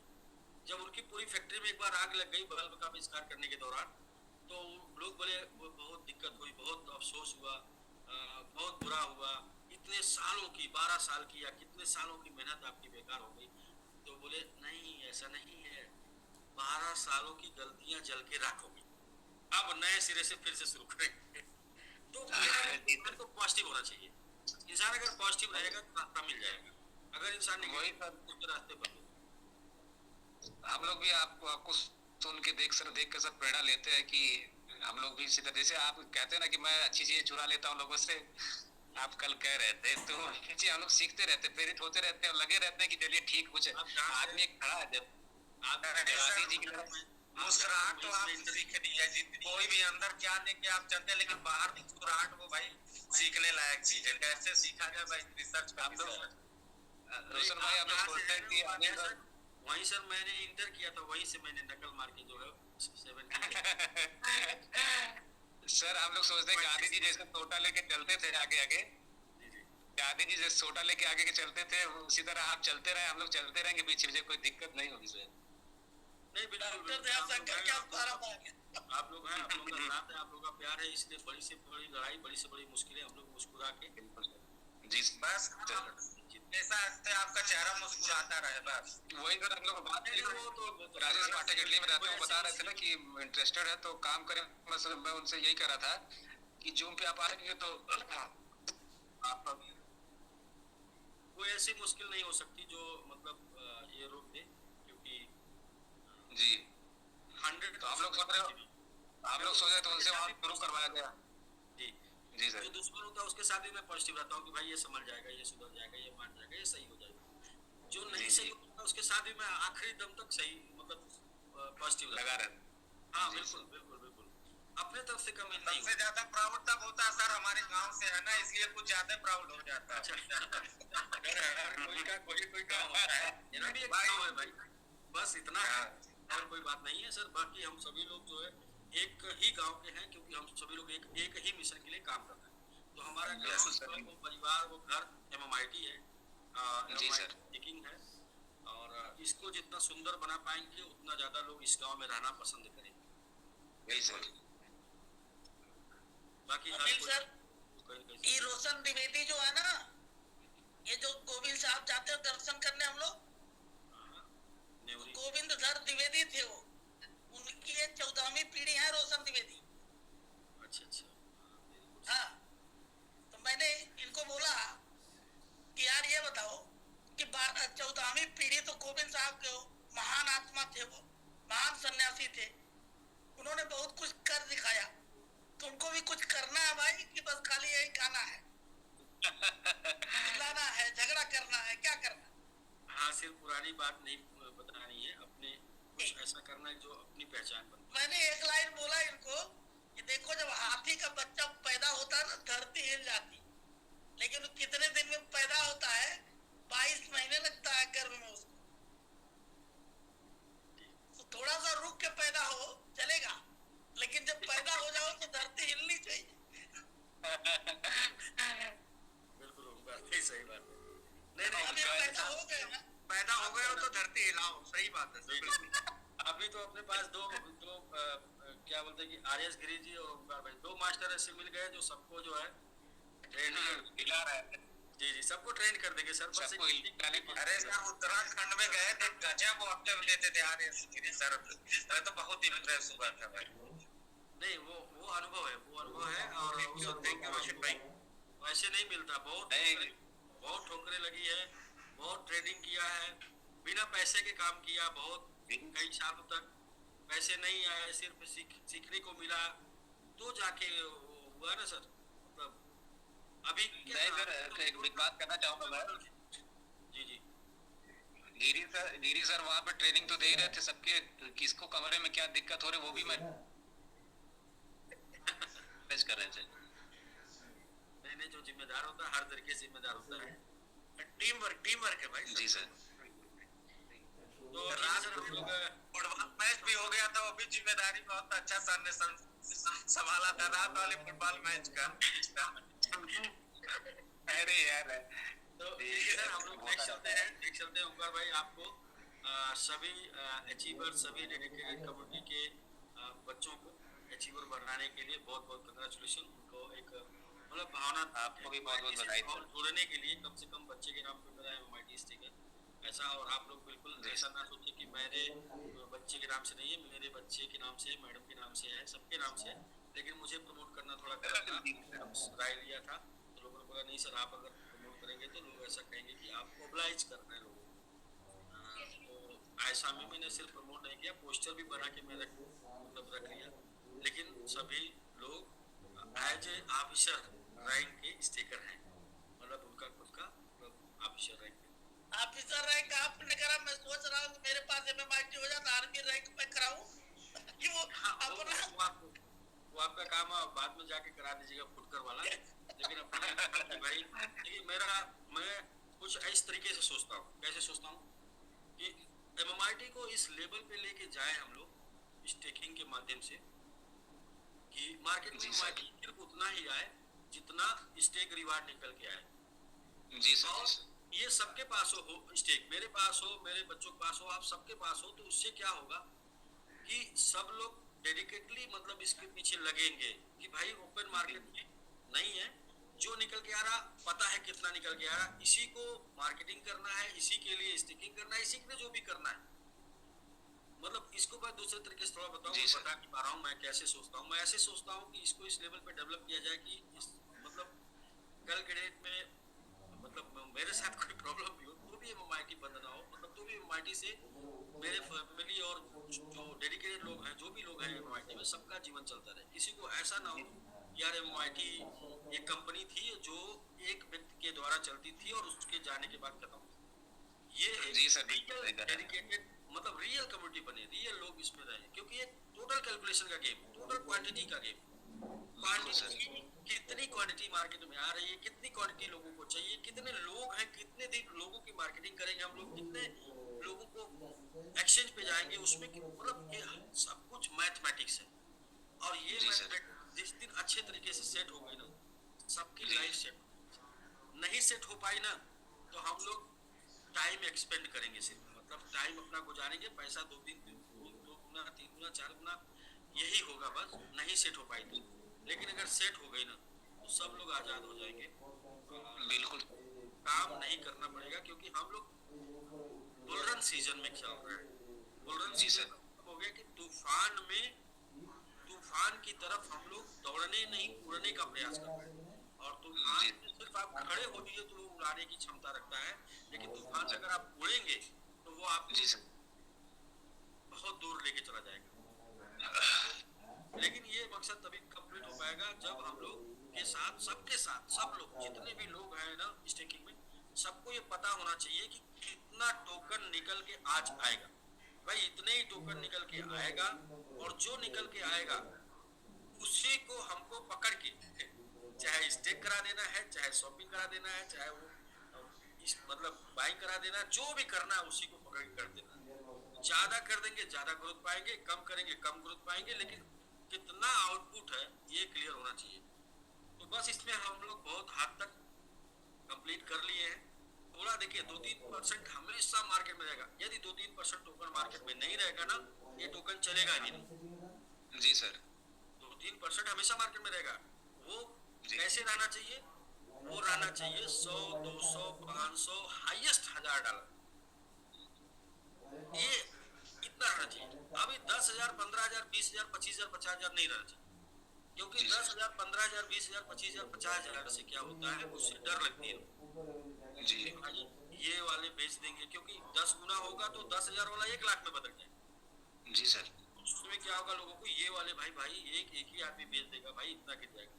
जब उनकी पूरी फैक्ट्री में एक बार आग लग गई बल्ब का आविष्कार करने के दौरान, तो लोग बोले बहुत दिक्कत हुई, बहुत अफसोस हुआ, बहुत बुरा हुआ, इतने सालों की, 12 साल की या कितने सालों की मेहनत आपकी बेकार हो गई। तो बोले नहीं ऐसा नहीं है, 12 सालों की गलतियां जल के राख हो गई, अब नए सिरे से फिर से शुरू करेंगे। तो मेरा तो पॉजिटिव होना चाहिए। इंसान अगर पॉजिटिव रहेगा तो रास्ता मिल जाएगा, अगर इंसान वही नेगेटिव सर। उसके रास्ते पर हो। हम लोग भी आपको सुन के देख के सब प्रेरणा लेते हैं कि हम लोग भी इसी तरह, जैसे आप कहते हैं ना कि मैं अच्छी चीजें चुरा लेता हूँ लोगों से, आप कल कह रहे थे, तो ये चीज हम लोग सीखते रहते, प्रेरित होते रहते हैं और लगे रहते हैं कि चलिए ठीक कुछ आप जहाँ से- आदमी एक खड़ा है जब आप गांधी जी की तरह मुस्कुराहट तो आप सीख दी है, जितनी कोई भी अंदर क्या लेके आप चलते हैं, लेकिन बाहर मुस्कुराहट वो भाई सीखने लायक चीज है। कैसे सीखा जाए भाई, रिसर्च का आप लोग, विषय है। रोशन भाई आप लोग सोचते हैं कि आने का वहीं सर मैंने इंटर किया था, वहीं से मैंने नकल मार के जो है 70 सर हम लोग सोचते हैं गांधी जी जैसे सोटा लेके चलते थे आगे आगे, जी जी। गांधी जी जैसे सोटा लेके आगे के चलते थे, उसी तरह आप चलते रहे, हम लोग चलते रहेंगे पीछे पीछे, कोई दिक्कत नहीं होगी सर। नहीं बिल्कुल डॉक्टर दयाशंकर क्या फार्म आ गया। आप लोग हैं, आप लोग का साथ है, आप लोग का प्यार है, इसलिए बड़ी से बड़ी लड़ाई, बड़ी से बड़ी मुश्किलें हम लोग मुस्कुरा के जी बस ऐसा ऐसे आपका चेहरा मुस्कुराता रहे बस। वही सर हम लोग बात नहीं, वो तो राजेश पाठक इटली में रहते हैं, वो बता रहे थे ना कि इंटरेस्टेड है तो काम करें। मैं उनसे यही कह रहा था कि जूम पे आप आएंगे तो आप कोई ऐसी मुश्किल नहीं हो सकती जो मतलब ये रोक दे, क्योंकि जी 100 तो हम लोग सोच रहे, हम लोग सोच रहे तो उनसे वहाँ शुरू करवाया गया। जी। जी सर। जो दुश्मन होता है उसके साथ भी मैं पॉजिटिव रहता हूँ कि भाई ये संभल जाएगा, ये सुधर जाएगा, ये मान जाएगा, ये सही हो जाएगा। जो नहीं जी, सही जी। होता उसके साथ भी मैं आखिरी दम तक सही मतलब पॉजिटिव लगा रहे। हाँ जी, बिल्कुल बिल्कुल बिल्कुल, अपने तरफ से कमी नहीं सबसे ज्यादा प्राउड तब होता है सर हमारे गांव से है ना, इसलिए कुछ ज्यादा प्राउड हो जाता है। कोई का होता है, मेरा भी एक गाँव है भाई, बस इतना है और कोई बात नहीं है सर। बाकी हम सभी लोग जो है एक ही गांव के हैं, क्योंकि हम सभी लोग एक ही मिशन के लिए काम करते हैं। तो हमारा बिल्कुल सर। गांव, वो परिवार, वो घर MMIT है, जी सर। टेकिंग है। और इसको जितना सुंदर बना पाएंगे उतना ज्यादा लोग इस गांव में रहना पसंद करेंगे। जी सर। बाकी हर अनिल कोई सर, कहीं ये रोशन द्विवेदी जो है ना, ये जो गोविंद साहब जाते हो दर्शन करने हम लोग, नेवरी। गोविंद धर द्विवेदी थे वो, उनकी ये 14वीं पीढ़ी है रोशन द्विवेदी। अच्छा अच्छा। हाँ, तो मैंने इनको बोला कि यार ये बताओ कि 14वीं पीढ़ी तो गोविंद साहब के हो, महान आत्मा थे वो, महान सन्यासी थे, उन्होंने बहुत कुछ कर दिखाया, तुमको भी कुछ करना है भाई कि बस खाली यही खाना है, चिल्लाना है, झगड़ा करना है, क्या करना है? हाँ, सिर्फ पुरानी बात नहीं बतानी है, अपने कुछ ऐसा करना है जो अपनी पहचान बने। मैंने एक लाइन बोला इनको कि देखो, जब हाथी का बच्चा पैदा होता है ना, धरती हिल जाती, लेकिन वो कितने दिन में पैदा होता है? 22 महीने लगता है गर्भ में उसको। तो थोड़ा सा रुक के पैदा हो चलेगा, लेकिन जब पैदा हो जाओ तो धरती हिलनी चाहिए। बिल्कुल बात है, सही बात है। नहीं नहीं, अभी पैदा हो गए ना, पैदा हो गए हो तो धरती हिलाओ, सही बात है सर, बिल्कुल। अभी तो अपने पास दो क्या बोलते हैं कि RS गिरी जी और ओमकार भाई, दो मास्टर ऐसे मिल गए जो सबको जो है ट्रेंड हिला रहा है। जी जी, सबको ट्रेंड कर देंगे सर। बस सबको हिलाने की। अरे सर उत्तराखंड में गए थे, गजब ऑक्टेव लेते थे यार गिरी सर, मैं तो बहुत इम्प्रेस हुआ था भाई। नहीं, वो अनुभव है, वो अनुभव है। और थैंक यू रोशन भाई। वैसे नहीं मिलता, बहुत ठोकरें लगी है, बहुत ट्रेडिंग किया है, बिना पैसे के काम किया, बहुत कई सालों तक पैसे नहीं आए, सिर्फ सीखने को मिला, तो जाके हुआ ना सर। मतलब अभी नहीं सर, एक बात करना चाहूंगा मैं। जी जी। गिरी सर वहाँ पे ट्रेनिंग तो दे ही रहे थे सबके, किसको कमरे में क्या दिक्कत हो रही वो भी मैं मैनेज कर रहे थे। नहीं, जो जिम्मेदार होता है हर तरीके से जिम्मेदार होता है। टीम वर्क है भाई। जी सर। तो रात हम लोग फुटबॉल मैच भी हो गया था, वो भी जिम्मेदारी बहुत अच्छा सर ने संभाला था, रात वाले फुटबॉल मैच का। अरे यार, तो सर हम लोग नेक्स्ट चलते हैं ओमकार भाई। आपको सभी अचीवर, सभी डेडिकेटेड कम्युनिटी के बच्चों को अचीवर बनाने के लिए बहुत बहुत कंग्रेचुलेशन। उनको एक मतलब भावना, आपको भी बहुत बहुत बधाई सर। जोड़ने के लिए कम से कम बच्चे के नाम पे मेरा MMIT स्टिकर ऐसा। और आप लोग बिल्कुल ऐसा ना सोचिए कि मेरे बच्चे के नाम से नहीं है, मेरे बच्चे के नाम से है, मैडम के नाम से है, सबके नाम से है। लेकिन मुझे प्रमोट करना थोड़ा गलत था, राय लिया था, तो लोगों ने बोला नहीं सर, आप अगर प्रमोट करेंगे तो लोग ऐसा कहेंगे कि आप ओब्लाइज कर रहे हैं लोगों को। तो ऐसा में मैंने सिर्फ प्रमोट नहीं किया, पोस्टर भी बना के मैं रख लिया। लेकिन सभी लोग एज ए ऑफिसर रैंक के स्टिकर हैं, मतलब उनका खुद का ऑफिसर रैंक। ऑफिसर रैंक आपने करा, मैं सोच रहा हूँ कि मेरे पास MMIT हो जाता, आर्मी रैंक मैं कराऊं कि वो अपना वो आपका काम है, बाद में जाके करा दीजिएगा फुटकर वाला। लेकिन अपना भाई, देखिए मैं कुछ इस तरीके से सोचता हूँ। कैसे सोचता हूँ कि MMIT को इस लेवल पे लेके जाए हम लोग स्टेकिंग के माध्यम से कि मार्केट में MMIT सिर्फ उतना ही आए जितना स्टेक रिवार्ड निकल के आए। जी सर। ये सबके पास हो स्टेक, मेरे पास हो, मेरे बच्चों के पास हो, आप सबके पास हो, तो उससे क्या होगा कि सब लोग डेडिकेटली मतलब इसके पीछे लगेंगे कि भाई ओपन मार्केट में नहीं है, जो निकल के आ रहा पता है कितना निकल के आ रहा, इसी को मार्केटिंग करना है, इसी के लिए स्टिकिंग करना है, इसी के लिए जो भी करना है। मतलब इसको मैं दूसरे तरीके से थोड़ा बताऊं, बता नहीं पा रहा हूँ मैं कैसे सोचता हूँ। मैं ऐसे सोचता हूँ कि इसको इस लेवल पे डेवलप किया जाए कि मतलब कल के डेट में मतलब मेरे साथ कोई प्रॉब्लम भी हो तो भी MMIT बंद ना हो, मतलब तो भी MMIT से मेरे फैमिली और जो डेडिकेटेड लोग हैं, जो भी लोग हैं MMIT में, सबका जीवन चलता रहे। किसी को ऐसा ना हो यार MMIT एक कंपनी थी जो एक व्यक्ति के द्वारा चलती थी और उसके जाने के बाद खत्म। ये डेडिकेटेड मतलब रियल कम्युनिटी बने, रियल लोग इसमें रहे, क्योंकि ये टोटल कैलकुलेशन का गेम, टोटल क्वांटिटी का गेम। क्वांटिटी, कितनी क्वांटिटी मार्केट में आ रही है, कितनी क्वांटिटी लोगों को चाहिए, कितने लोग हैं, कितने दिन लोगों की मार्केटिंग करेंगे हम लोग, कितने लोगों को एक्सचेंज पे जाएंगे, उसमें मतलब ये सब कुछ मैथमेटिक्स है। और ये जी मैं सर। जिस दिन अच्छे तरीके से सेट हो गई ना, सबकी जी। लाइफ सेट नहीं सेट हो पाई ना, तो हम लोग टाइम एक्सपेंड करेंगे सिर्फ, मतलब टाइम अपना गुजारेंगे, पैसा दो गुना, तीन गुना, चार गुना यही होगा बस, नहीं सेट हो पाई तो। लेकिन अगर सेट हो गई ना, तो सब लोग आजाद हो जाएंगे और बिल्कुल। काम नहीं करना पड़ेगा, क्योंकि हम लोग बुलरन सीजन में चल रहे हैं। बुलरन जी सीजन सर। का मतलब हो गया कि तूफान की तरफ हम लोग दौड़ने नहीं, उड़ने का प्रयास कर रहे हैं। और तूफान जी। में सिर्फ आप खड़े हो जाइए तो वो उड़ाने की क्षमता रखता है, लेकिन तूफान से अगर आप उड़ेंगे तो वो आपको जी सर। बहुत दूर लेके चला जाएगा। लेकिन ये मकसद तभी कंप्लीट हो पाएगा जब हम लोग के साथ, सबके साथ, सब लोग जितने भी लोग हैं ना स्टेकिंग में, सबको ये पता होना चाहिए कि कितना टोकन निकल के आज आएगा। भाई इतने ही टोकन निकल के आएगा, और जो निकल के आएगा उसी को हमको पकड़ के चाहे स्टेक करा देना है, चाहे शॉपिंग करा देना है, चाहे वो मतलब बाइंग करा देना, जो भी करना है उसी को पकड़ के कर देना। ज्यादा कर देंगे ज्यादा ग्रोथ पाएंगे, कम करेंगे कम ग्रोथ पाएंगे, लेकिन कितना आउटपुट है ये क्लियर होना चाहिए। तो बस इसमें हम लोग बहुत हद तक कंप्लीट कर लिए हैं। थोड़ा देखिए 2-3% हमेशा मार्केट में रहेगा। यदि 2-3% टोकन मार्केट में नहीं रहेगा ना, ये टोकन चलेगा भी नहीं। जी सर। 2-3% हमेशा मार्केट में रहेगा। वो जी। कैसे रहना चाहिए? वो रहना चाहिए 100, 200, 500, हाईएस्ट $1000। ये इतना रहना चाहिए। अभी 10,000, 15,000, 20,000, 25,000, 50,000 नहीं रहना चाहिए, क्योंकि जी सर। 10,000, 15,000, 20,000, 25,000, 50,000 से क्या होता है, उससे डर लगती है जी। कि भाई ये वाले बेच देंगे, क्योंकि 10 गुना होगा तो 10,000 वाला 1 लाख में बदल जाएगा। जी सर। उसमें क्या होगा, लोगों को ये वाले भाई एक ही आदमी बेच देगा, भाई इतना गिर जाएगा,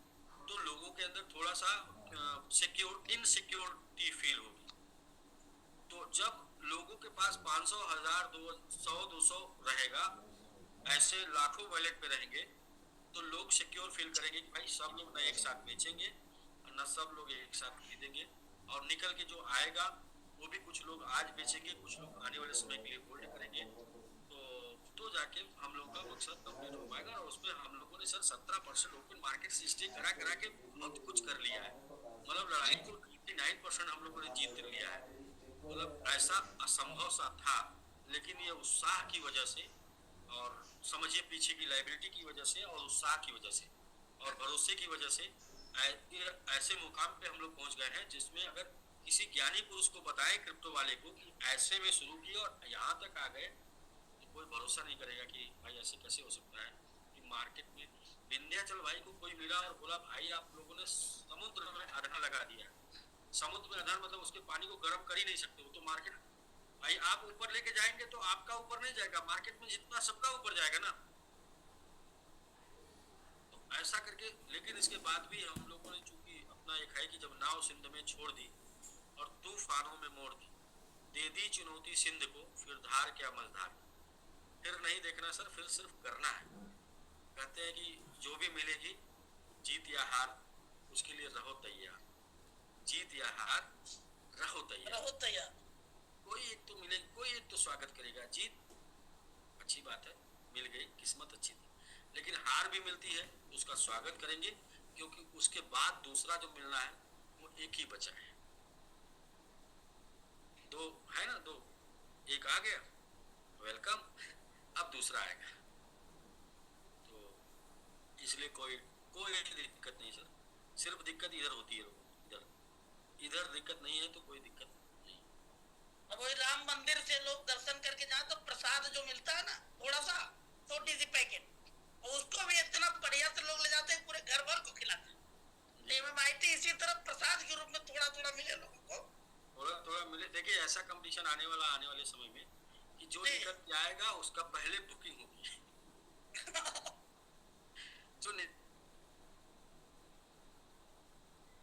तो लोगों के अंदर थोड़ा सा इनसिक्योरिटी फील होगी। तो जब लोगों के पास 500, 1000, 100, 200 रहेगा, ऐसे लाखों वॉलेट पे रहेंगे, तो लोग सिक्योर फील करेंगे कि भाई सब लोग ना एक साथ बेचेंगे और ना सब लोग एक साथ खरीदेंगे, और निकल के जो आएगा वो भी कुछ लोग आज बेचेंगे, कुछ लोग आने वाले समय के लिए होल्ड करेंगे। तो जाके हम लोग का मकसद कंप्लीट हो पाएगा। और उसमें हम लोगों ने सर 17% ओपन मार्केट से स्टे करा करा के बहुत कुछ कर लिया है। मतलब लड़ाई को 99% हम लोगों ने जीत लिया है। मतलब ऐसा असंभव सा था, लेकिन ये उत्साह की वजह से, और समझिए पीछे की लाइबिलिटी की वजह से, और उत्साह की वजह से, और भरोसे की वजह से ऐसे मुकाम पे हम लोग पहुंच गए हैं जिसमें अगर किसी ज्ञानी पुरुष को बताएं क्रिप्टो वाले को कि ऐसे में शुरू किया और यहाँ तक आ गए, तो कोई भरोसा नहीं करेगा कि भाई ऐसे कैसे हो सकता है कि मार्केट में विंध्याचल भाई को कोई मिला और बोला भाई आप लोगों ने समुद्र में आधा लगा दिया। समुद्र में आधार मतलब उसके पानी को गर्म कर ही नहीं सकते, वो तो मार्केट भाई आप ऊपर लेके जाएंगे तो आपका ऊपर नहीं जाएगा, मार्केट में जितना सबका ऊपर जाएगा ना। तो ऐसा करके, लेकिन इसके बाद भी हम लोगों ने चूंकि अपना एक है कि जब नाव सिंध में छोड़ दी और तूफानों में मोड़ दी, दे दी चुनौती सिंध को, फिर धार क्या मझधार, फिर नहीं देखना सर, फिर सिर्फ करना है। कहते हैं कि जो भी मिलेगी जीत या हार, उसके लिए रहो तैयार। जीत या हार रहो तैयार। कोई एक तो मिलेगी, कोई एक तो स्वागत करेगा। जीत अच्छी बात है, मिल गई, किस्मत अच्छी थी, लेकिन हार भी मिलती है, उसका स्वागत करेंगे, क्योंकि उसके बाद दूसरा जो मिलना है वो एक ही बचा है। दो है ना, दो, एक आ गया वेलकम, अब दूसरा आएगा। तो इसलिए कोई दिक्कत नहीं सर, सिर्फ दिक्कत इधर होती है लोगों, इधर दिक्कत नहीं है तो कोई दिक्कत नहीं। अब वही राम मंदिर से लोग दर्शन करके जाए तो प्रसाद जो मिलता है ना, थोड़ा सा छोटी सी पैकेट, उसको भी इतना बढ़िया से लोग ले जाते हैं, पूरे घर भर को खिलाते हैं। MMIT इसी तरह प्रसाद के रूप में थोड़ा थोड़ा मिले लोगों को, थोड़ा मिले। देखिए ऐसा कंपटीशन आने वाले समय में कि जो निकल के आएगा उसका पहले बुकिंग होगी। जो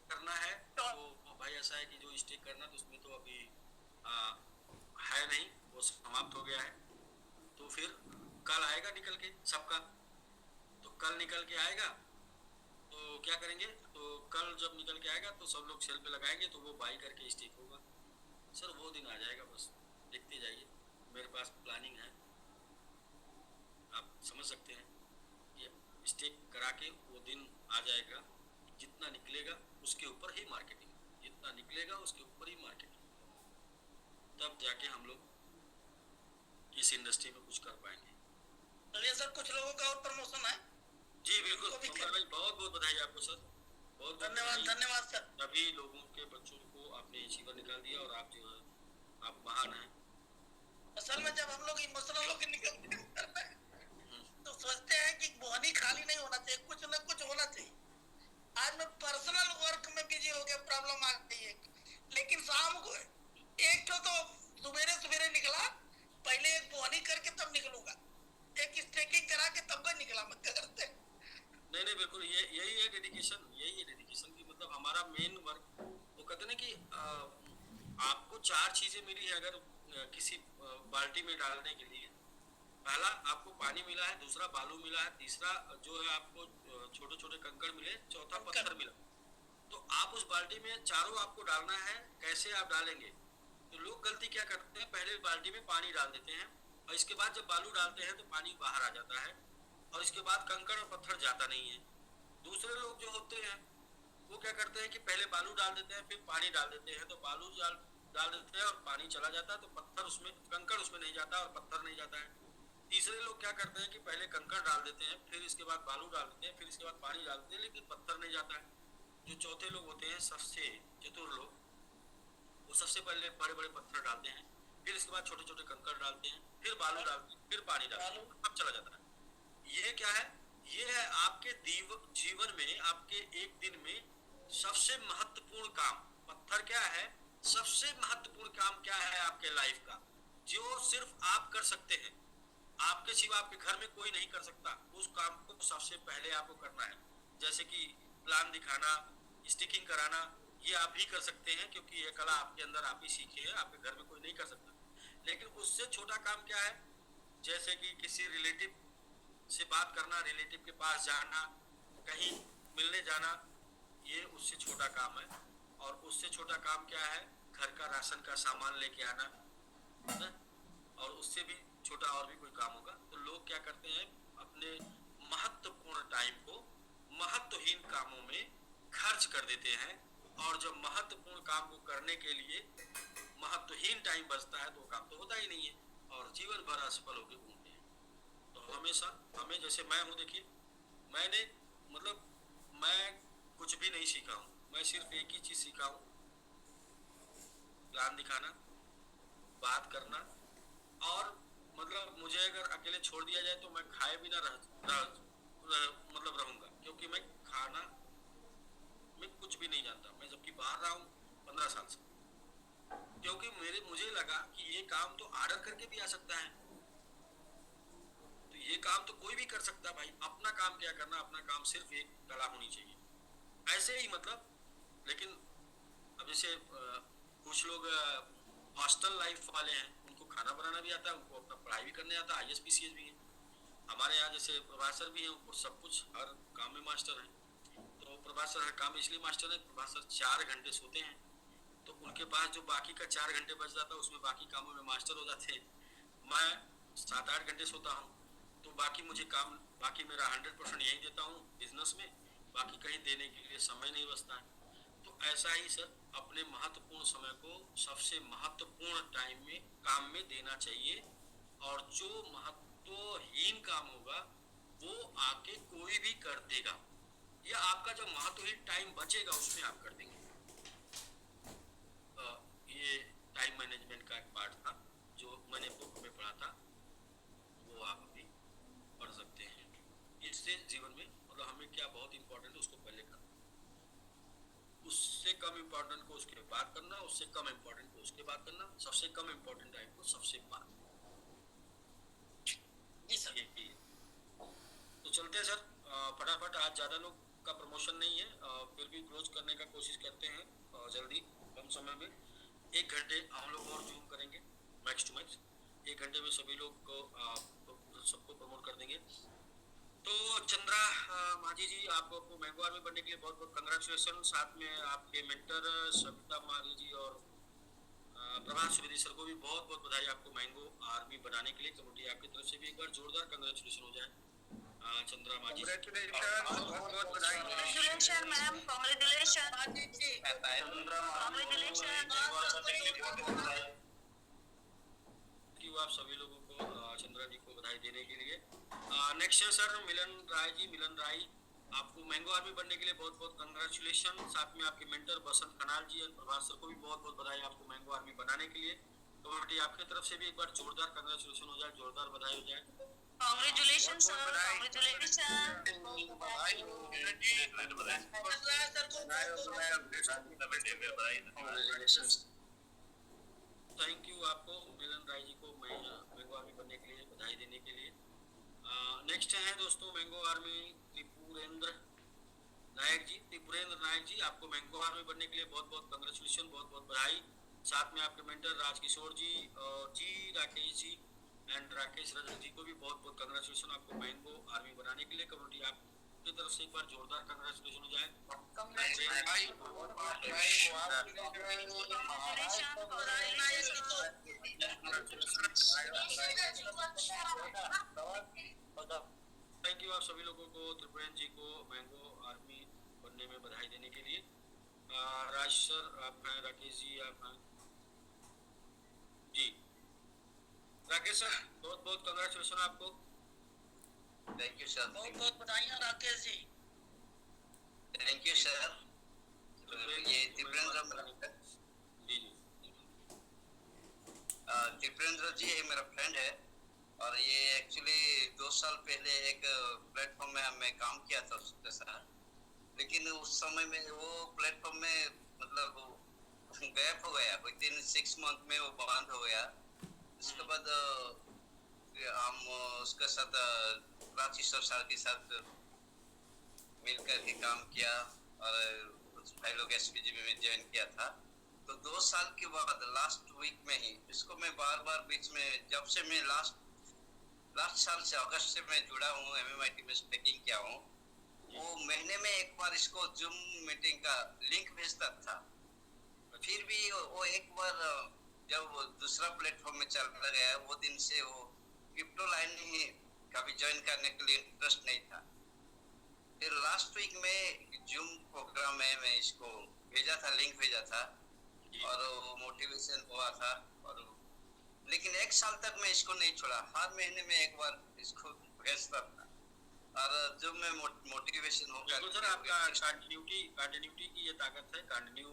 करना है तो भाई ऐसा है कि जो स्टे करना तो उसमें तो अभी है नहीं, वो समाप्त हो गया है। तो फिर कल आएगा निकल के सबका, तो कल निकल के आएगा तो क्या करेंगे, तो कल जब निकल के आएगा तो सब लोग सेल पे लगाएंगे, तो वो बाई करके स्टेक होगा। सर वो दिन आ जाएगा, बस देखते जाइए, मेरे पास प्लानिंग है, आप समझ सकते हैं। ये स्टेक मिस्टेक करा के वो दिन आ जाएगा, जितना निकलेगा उसके ऊपर ही मार्केटिंग, जितना निकलेगा उसके ऊपर ही मार्केटिंग, तब जाके हम लोग इस इंडस्ट्री में कुछ कर पाएंगे। चलिए सर, कुछ लोगों का और प्रमोशन है। जी बिल्कुल तो भी ओंकार भाई, बहुत बहुत बधाई आपको सर, बहुत धन्यवाद बधाई। धन्यवाद सर। सभी लोगों के बच्चों को आपने अचीवर निकाल दिया और आप जो है आप महान हैं। असल में जब हम लोग इमोशनल होकर निकलते हैं तो सोचते हैं कि बोहनी खाली नहीं होना चाहिए, कुछ न कुछ होना चाहिए। आज मैं पर्सनल वर्क में बिजी हो गया, प्रॉब्लम आ गई है, लेकिन शाम को एक तो सवेरे सवेरे निकला, पहले एक बोहनी करके तब निकलूंगा, एक स्टेकिंग करा के तब मैं निकला मैं करते। नहीं बिल्कुल, यही है डेडिकेशन, यही है डेडिकेशन की मतलब हमारा मेन वर्क। वो कहते हैं कि आपको 4 चीजें मिली है अगर किसी बाल्टी में डालने के लिए। पहला आपको पानी मिला है, दूसरा बालू मिला है, तीसरा जो है आपको छोटे छोटे कंकड़ मिले, चौथा पत्थर मिला। तो आप उस बाल्टी में चारों आपको डालना है, कैसे आप डालेंगे? तो लोग गलती क्या करते हैं, पहले बाल्टी में पानी डाल देते हैं और इसके बाद जब बालू डालते हैं तो पानी बाहर आ जाता है और इसके बाद कंकड़ और पत्थर जाता नहीं है। दूसरे लोग जो होते हैं वो क्या करते हैं कि पहले बालू डाल देते हैं, फिर पानी डाल देते हैं, तो बालू डाल देते हैं और पानी चला जाता है, तो पत्थर उसमें, कंकड़ उसमें नहीं जाता और पत्थर नहीं जाता है। तीसरे लोग क्या करते हैं कि पहले कंकड़ डाल देते हैं, फिर इसके बाद बालू डाल देते हैं, फिर इसके बाद पानी डाल देते हैं, लेकिन पत्थर नहीं जाता है। जो चौथे लोग होते हैं, सबसे चतुर लोग, वो सबसे पहले बड़े बड़े पत्थर डालते हैं, फिर इसके बाद छोटे छोटे कंकड़ डालते हैं, फिर बालू डालते हैं, फिर पानी डालते हैं, तब चला जाता है। ये क्या है? ये है आपके जीवन में, आपके एक दिन में सबसे महत्वपूर्ण काम। पत्थर क्या है? सबसे महत्वपूर्ण काम क्या है आपके लाइफ का, जो सिर्फ आप कर सकते हैं, आपके सिवा आपके घर में कोई नहीं कर सकता। उस काम को सबसे पहले आपको करना है। जैसे कि प्लान दिखाना, स्टिकिंग कराना, ये आप ही कर सकते हैं क्योंकि ये कला आपके अंदर आप ही सीखे हैं, आपके घर में कोई नहीं कर सकता। लेकिन उससे छोटा काम क्या है? जैसे कि किसी रिलेटिव से बात करना, रिलेटिव के पास जाना, कहीं मिलने जाना, ये उससे छोटा काम है। और उससे छोटा काम क्या है? घर का राशन का सामान लेके आना, है ना? और उससे भी छोटा और भी कोई काम होगा। तो लोग क्या करते हैं, अपने महत्वपूर्ण टाइम को महत्वहीन कामों में खर्च कर देते हैं, और जब महत्वपूर्ण काम को करने के लिए महत्वहीन टाइम बचता है तो वो काम तो होता ही नहीं है और जीवन भर असफल होकर घूमते हैं। तो हमेशा हमें, जैसे मैं हूँ, देखिए मैंने मतलब मैं कुछ भी नहीं सीखा हूँ, मैं सिर्फ एक ही चीज सीखा हूँ, प्लान दिखाना, बात करना। और मतलब मुझे अगर अकेले छोड़ दिया जाए तो मैं खाए बिना मतलब रहूंगा, क्योंकि मैं खाना में कुछ भी नहीं जानता। मैं जबकि बाहर रहा हूँ 15 साल से, क्योंकि मुझे लगा कि ये काम तो ऑर्डर करके भी आ सकता है, तो ये काम तो कोई भी कर सकता है भाई। अपना काम क्या करना, अपना काम सिर्फ एक कला होनी चाहिए, ऐसे ही मतलब। लेकिन अब जैसे कुछ लोग हॉस्टल लाइफ वाले हैं, उनको खाना बनाना भी आता है, उनको अपना पढ़ाई भी करने आता है, IAS PCS भी है। हमारे यहाँ जैसे प्रभासर भी हैं, उनको सब कुछ हर काम में मास्टर हैं। तो प्रभासर हर काम में इसलिए मास्टर है, प्रभासर 4 घंटे सोते हैं, तो उनके पास जो बाकी का 4 घंटे बच जाता है उसमें बाकी कामों में मास्टर हो जाते हैं। मैं 7-8 घंटे सोता हूँ, तो बाकी मुझे काम, बाकी मेरा 100% यही देता हूँ बिजनेस में, बाकी कहीं देने के लिए समय नहीं बचता है। तो ऐसा ही सर, अपने महत्वपूर्ण समय को सबसे महत्वपूर्ण टाइम में काम में देना चाहिए, और जो महत्वहीन काम होगा वो आके कोई भी कर देगा, या आपका जो महत्वहीन टाइम बचेगा उसमें आप कर देंगे। ये टाइम मैनेजमेंट का एक पार्ट था जो मैंने बुक में पढ़ा था, वो आप अभी पढ़ सकते हैं। इससे जीवन में मतलब हमें क्या बहुत इंपॉर्टेंट है उसको पहले करना, उससे कम इम्पोर्टेंट को उसके बाद करना, उससे कम इम्पोर्टेंट को उसके बाद करना, सबसे कम इम्पोर्टेंट टाइम को सबसे बाद। जी सर। तो चलते हैं सर फटाफट, आज ज़्यादा लोग का प्रमोशन नहीं है, फिर भी क्लोज करने का कोशिश करते हैं जल्दी, कम समय में। 1 घंटे हम लोग और जूम करेंगे मैक्स टू मैक्स, 1 घंटे में सभी लोग को सबको प्रमोट कर देंगे। तो चंद्रा माझी जी, आपको मैंगो आर्मी बनने के लिए बहुत बहुत कंग्रेचुलेसन। साथ में आपके मेंटर सविता माली जी और प्रभात सुवेदी सर को भी बहुत बहुत बधाई आपको मैंगो आर्मी बनाने के लिए। कमेटी आपकी तरफ से भी एक बार जोरदार कंग्रेचुलेसन हो जाए। चंद्रा माजी। कांग्रेचुलेशन, बहुत बहुत बधाई। Congratulations, ma'am. Congratulations. Congratulations. Thank you आप सभी लोगों को चंद्रा जी को बधाई देने के लिए। नेक्स्ट है सर मिलन राय जी। मिलन राय, आपको मैंगो आर्मी बनने के लिए बहुत बहुत कंग्रेचुलेशन। साथ में आपके मेंटर बसंत खनाल जी और प्रभात सर को भी बहुत बहुत बधाई आपको मैंगो आर्मी बनाने के लिए। कमेटी आपकी तरफ से भी एक बार जोरदार कंग्रेचुलेशन हो जाए, जोरदार बधाई हो जाए। Congratulations, sir. Congratulations. Thank you आपको मिलन राय जी को मैंगो आर्मी बनने के लिए बधाई देने के लिए। नेक्स्ट है दोस्तों मैंगो आर्मी त्रिपुरेंद्र नायक जी। त्रिपुरेंद्र नायक जी, आपको मैंगो आर्मी बनने के लिए बहुत बहुत कंग्रेचुलेशन, बहुत बहुत बधाई। साथ में आपके मेंटर राजकिशोर जी और जी राकेश जी एंड राकेश रजक जी को भी बहुत बहुत कंग्रेचुलेशन आपको मैंगो आर्मी बनाने के लिए। कम्युनिटी आपकी तरफ से एक बार जोरदार कंग्रेचुलेशन हो जाए। थैंक यू आप सभी लोगों को, त्रिपुरेंद्र जी को मैंगो आर्मी बनने में बधाई देने के लिए। राज सर आप हैं, राकेश जी आप हैं जी। राकेश सर बहुत बहुत कंग्रेचुलेशन आपको। Thank you sir. बहुत बहुत बधाइयाँ Rakesh ji. Thank you sir. ये त्रिपुरेंद्र जी जी त्रिपुरेंद्र जी ये मेरा फ्रेंड है और ये एक्चुअली 2 साल पहले एक प्लेटफॉर्म में मैं काम किया था उसके साथ, लेकिन उस समय में वो प्लेटफॉर्म में मतलब गैप हो गया, विद इन 6 मंथ में वो बंद हो गया। उसके बाद हम उसके साथ राजकिशोर सर के साथ मिलकर के काम किया और कुछ भाई लोग एसपीजीबी में ज्वाइन किया था। तो 2 साल के बाद लास्ट वीक में ही इसको मैं बार बार बीच में, जब से मैं लास्ट साल से अगस्त से मैं जुड़ा हूँ एमएमआईटी में स्पीकिंग किया हूँ, वो महीने में एक बार इसको जूम मीटिंग का लिंक भेजता था। फिर भी वो एक बार जब वो दूसरा प्लेटफॉर्म में चला गया, वो दिन से वो क्रिप्टो लाइन ही कभी ज्वाइन करने के लिए इंटरेस्ट नहीं था। फिर लास्ट वीक में जूम प्रोग्राम में मैं इसको भेजा था, लिंक भेजा था और वो मोटिवेशन हुआ था। और लेकिन 1 साल तक मैं इसको नहीं छोड़ा, हर महीने में एक बार इसको भेजता था और जो मैं मोटिवेशन हो गया। सर आपका कंटिन्यूटी की ये ताकत है। कंटिन्यू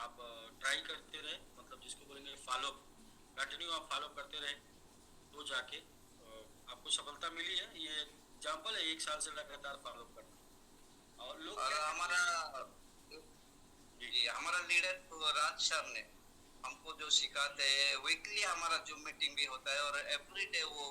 आप ट्राई करते रहे, मतलब जिसको बोलेंगे फॉलो, कंटिन्यू आप फॉलो करते रहे तो जाके आपको सफलता मिली है। ये एग्जांपल है 1 साल से लगातार फॉलो करना। और लोग हमारा लीडर तो राज सर ने हमको जो सिखाते हैं, वीकली हमारा जूम मीटिंग भी होता है और एवरी डे वो